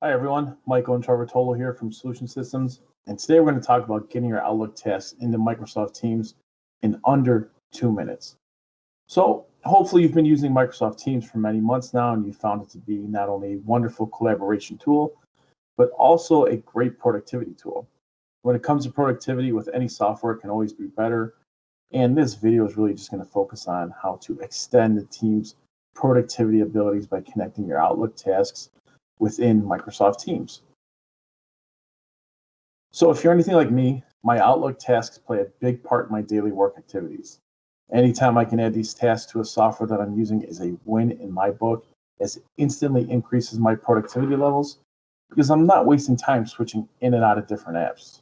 Hi everyone, Michael and Trevor Tolo here from Solution Systems, and today we're going to talk about getting your Outlook tasks into Microsoft Teams in under 2 minutes. So hopefully you've been using Microsoft Teams for many months now and you found it to be not only a wonderful collaboration tool, but also a great productivity tool. When it comes to productivity with any software, it can always be better. And this video is really just going to focus on how to extend the team's productivity abilities by connecting your Outlook tasks within Microsoft Teams. So if you're anything like me, my Outlook tasks play a big part in my daily work activities. Anytime I can add these tasks to a software that I'm using is a win in my book, as it instantly increases my productivity levels because I'm not wasting time switching in and out of different apps.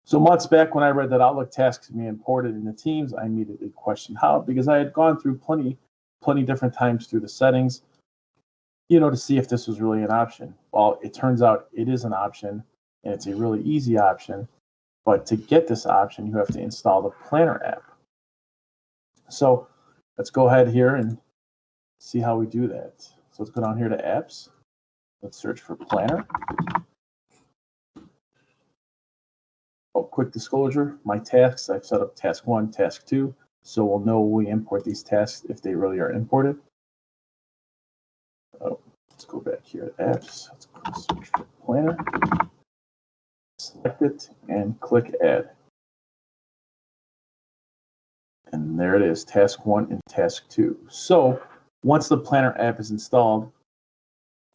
So months back when I read that Outlook tasks can be imported into Teams, I immediately questioned how, because I had gone through plenty different times through the settings, to see if this was really an option. Well, it turns out it is an option, and it's a really easy option. But to get this option, you have to install the Planner app. So let's go ahead here and see how we do that. So let's go down here to apps. Let's search for Planner. Oh, quick disclosure, my tasks, I've set up task 1, task 2, so we'll know when we import these tasks if they really are imported. Let's go back here to apps. Let's search for Planner. Select it and click add. And there it is, task 1 and task 2. So once the Planner app is installed,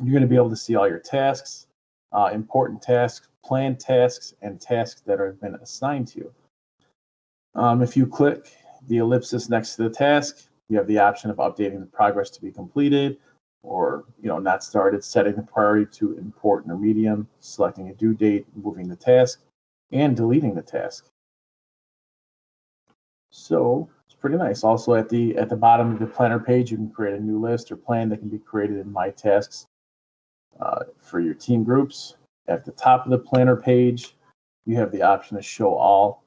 you're going to be able to see all your tasks, important tasks, planned tasks, and tasks that have been assigned to you. If you click the ellipsis next to the task, you have the option of updating the progress to be completed, or not started, setting the priority to important or medium, selecting a due date, moving the task, and deleting the task. So it's pretty nice. Also at the bottom of the Planner page, you can create a new list or plan that can be created in My Tasks for your team groups. At the top of the Planner page, you have the option to show all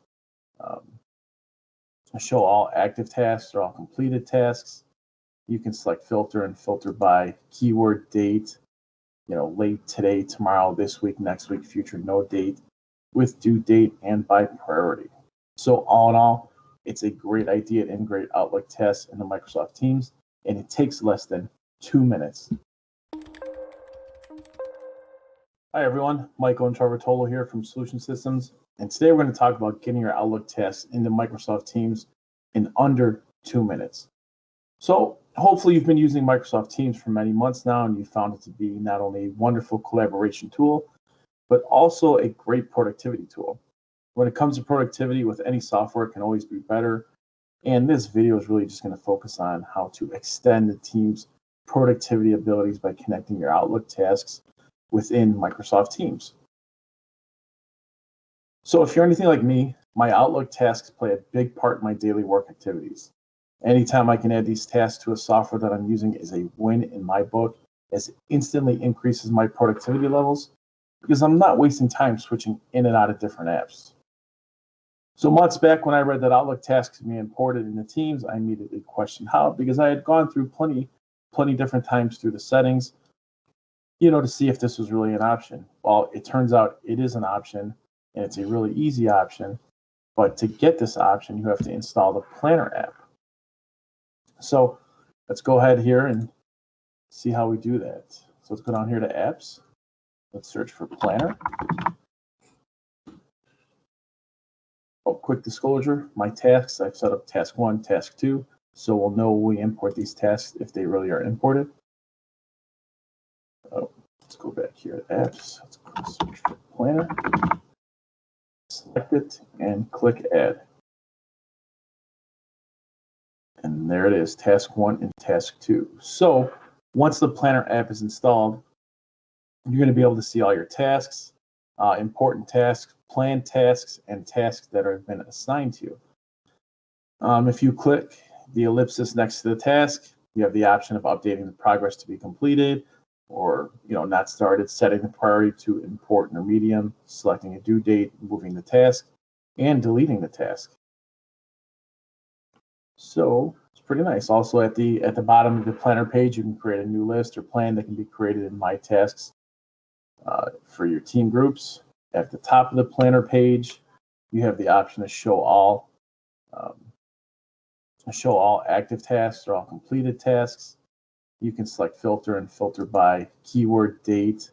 active tasks or all completed tasks. You can select filter and filter by keyword, date, late, today, tomorrow, this week, next week, future, no date, with due date, and by priority. So all in all, it's a great idea to integrate Outlook tasks into Microsoft Teams, and it takes less than 2 minutes. Hi everyone, Michael and Trevor Tolo here from Solution Systems, and today we're going to talk about getting your Outlook tasks into Microsoft Teams in under 2 minutes. So hopefully you've been using Microsoft Teams for many months now and you found it to be not only a wonderful collaboration tool, but also a great productivity tool. When it comes to productivity with any software, it can always be better. And this video is really just going to focus on how to extend the team's productivity abilities by connecting your Outlook tasks within Microsoft Teams. So if you're anything like me, my Outlook tasks play a big part in my daily work activities. Anytime I can add these tasks to a software that I'm using is a win in my book, as it instantly increases my productivity levels because I'm not wasting time switching in and out of different apps. So months back when I read that Outlook tasks can be imported into Teams, I immediately questioned how, because I had gone through plenty different times through the settings, to see if this was really an option. Well, it turns out it is an option, and it's a really easy option. But to get this option, you have to install the Planner app. So let's go ahead here and see how we do that. So let's go down here to apps. Let's search for Planner. Oh, quick disclosure, my tasks, I've set up task 1, task 2, so we'll know when we import these tasks if they really are imported. Let's go back here to apps. Let's search for Planner. Select it and click add. And there it is, task 1 and task 2. So once the Planner app is installed, you're going to be able to see all your tasks, important tasks, planned tasks, and tasks that have been assigned to you. If you click the ellipsis next to the task, you have the option of updating the progress to be completed, or not started, setting the priority to important or medium, selecting a due date, moving the task, and deleting the task. So it's pretty nice. Also at the bottom of the planner page, you can create a new list or plan that can be created in My Tasks for your team groups. At the top of the planner page, you have the option to um, show all active tasks or all completed tasks. You can select filter and filter by keyword, date,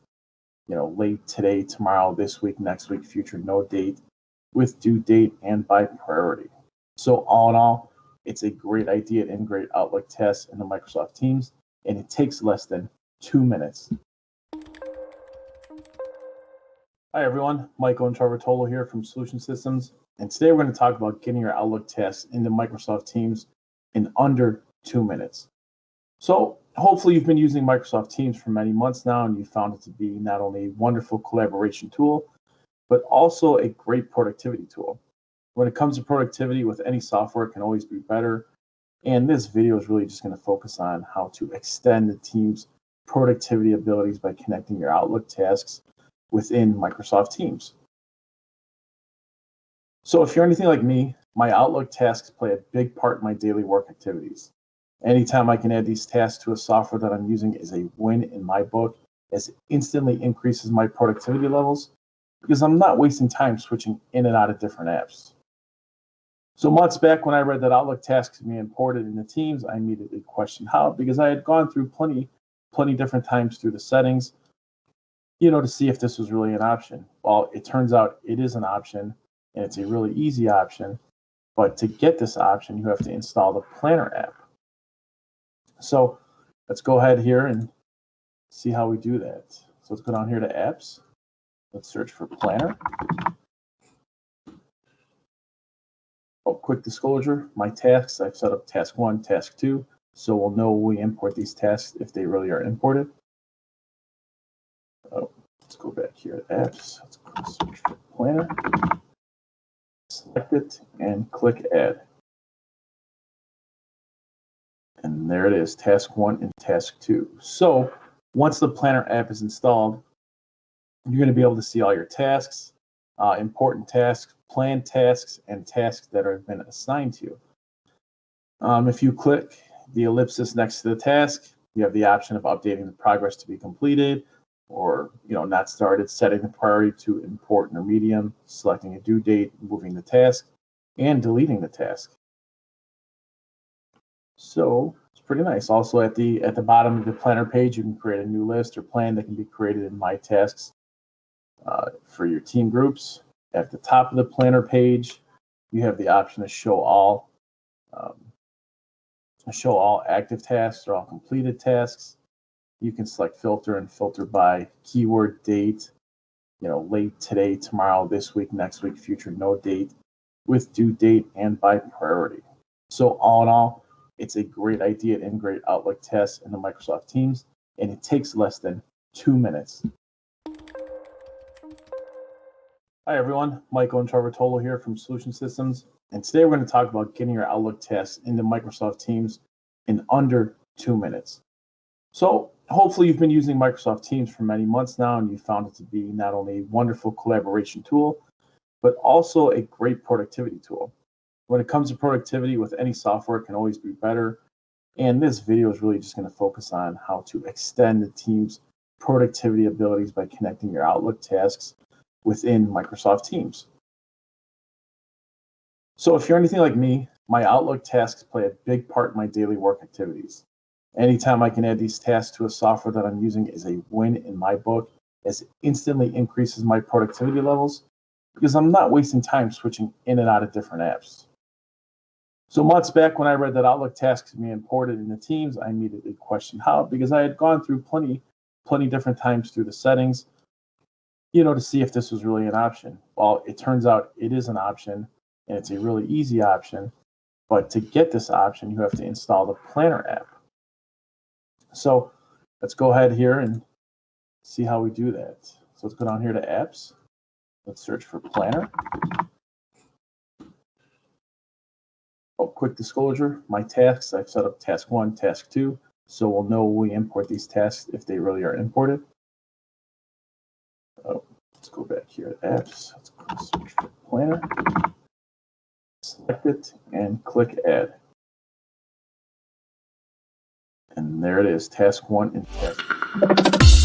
late, today, tomorrow, this week, next week, future, no date, with due date, and by priority. So all in all, it's a great idea to integrate Outlook tasks into Microsoft Teams, and it takes less than 2 minutes. Hi everyone, Michael and Trevor Tolo here from Solution Systems, and today we're going to talk about getting your Outlook tasks into Microsoft Teams in under 2 minutes. So hopefully you've been using Microsoft Teams for many months now, and you found it to be not only a wonderful collaboration tool, but also a great productivity tool. When it comes to productivity with any software, it can always be better. And this video is really just going to focus on how to extend the team's productivity abilities by connecting your Outlook tasks within Microsoft Teams. So if you're anything like me, my Outlook tasks play a big part in my daily work activities. Anytime I can add these tasks to a software that I'm using is a win in my book, as it instantly increases my productivity levels because I'm not wasting time switching in and out of different apps. So months back when I read that Outlook tasks can be imported into Teams, I immediately questioned how, because I had gone through plenty different times through the settings, to see if this was really an option. Well, it turns out it is an option, and it's a really easy option. But to get this option, you have to install the Planner app. So let's go ahead here and see how we do that. So let's go down here to apps. Let's search for Planner. Oh, quick disclosure, my tasks, I've set up task 1, task 2, so we'll know when we import these tasks if they really are imported. Oh, let's go back here to apps. Let's go search for Planner. Select it and click Add. And there it is, task 1 and task 2. So once the Planner app is installed, you're going to be able to see all your tasks, important tasks, planned tasks, and tasks that have been assigned to you. If you click the ellipsis next to the task, you have the option of updating the progress to be completed or not started, setting the priority to important or medium, selecting a due date, moving the task, and deleting the task. So it's pretty nice. Also at the bottom of the planner page, you can create a new list or plan that can be created in My Tasks for your team groups. At the top of the planner page, you have the option to show all active tasks or all completed tasks. You can select filter and filter by keyword, date, late, today, tomorrow, this week, next week, future, no date, with due date, and by priority. So all in all, it's a great idea to integrate Outlook tasks into Microsoft Teams, and it takes less than 2 minutes. Hi everyone, Michael and Trevor Tolo here from Solution Systems, and today we're going to talk about getting your Outlook tasks into Microsoft Teams in under 2 minutes. So hopefully you've been using Microsoft Teams for many months now, and you found it to be not only a wonderful collaboration tool, but also a great productivity tool. When it comes to productivity with any software, it can always be better. And this video is really just going to focus on how to extend the team's productivity abilities by connecting your Outlook tasks within Microsoft Teams. So if you're anything like me, my Outlook tasks play a big part in my daily work activities. Anytime I can add these tasks to a software that I'm using is a win in my book, as it instantly increases my productivity levels because I'm not wasting time switching in and out of different apps. So months back when I read that Outlook tasks can be imported into Teams, I immediately questioned how, because I had gone through plenty different times through the settings, to see if this was really an option. Well, it turns out it is an option, and it's a really easy option. But to get this option, you have to install the Planner app. So let's go ahead here and see how we do that. So let's go down here to apps. Let's search for Planner. Oh, quick disclosure, my tasks, I've set up task 1, task 2, so we'll know when we import these tasks if they really are imported. Oh, let's go back here to apps. Let's go search for Planner. Select it and click Add. And there it is, task 1 and task 2.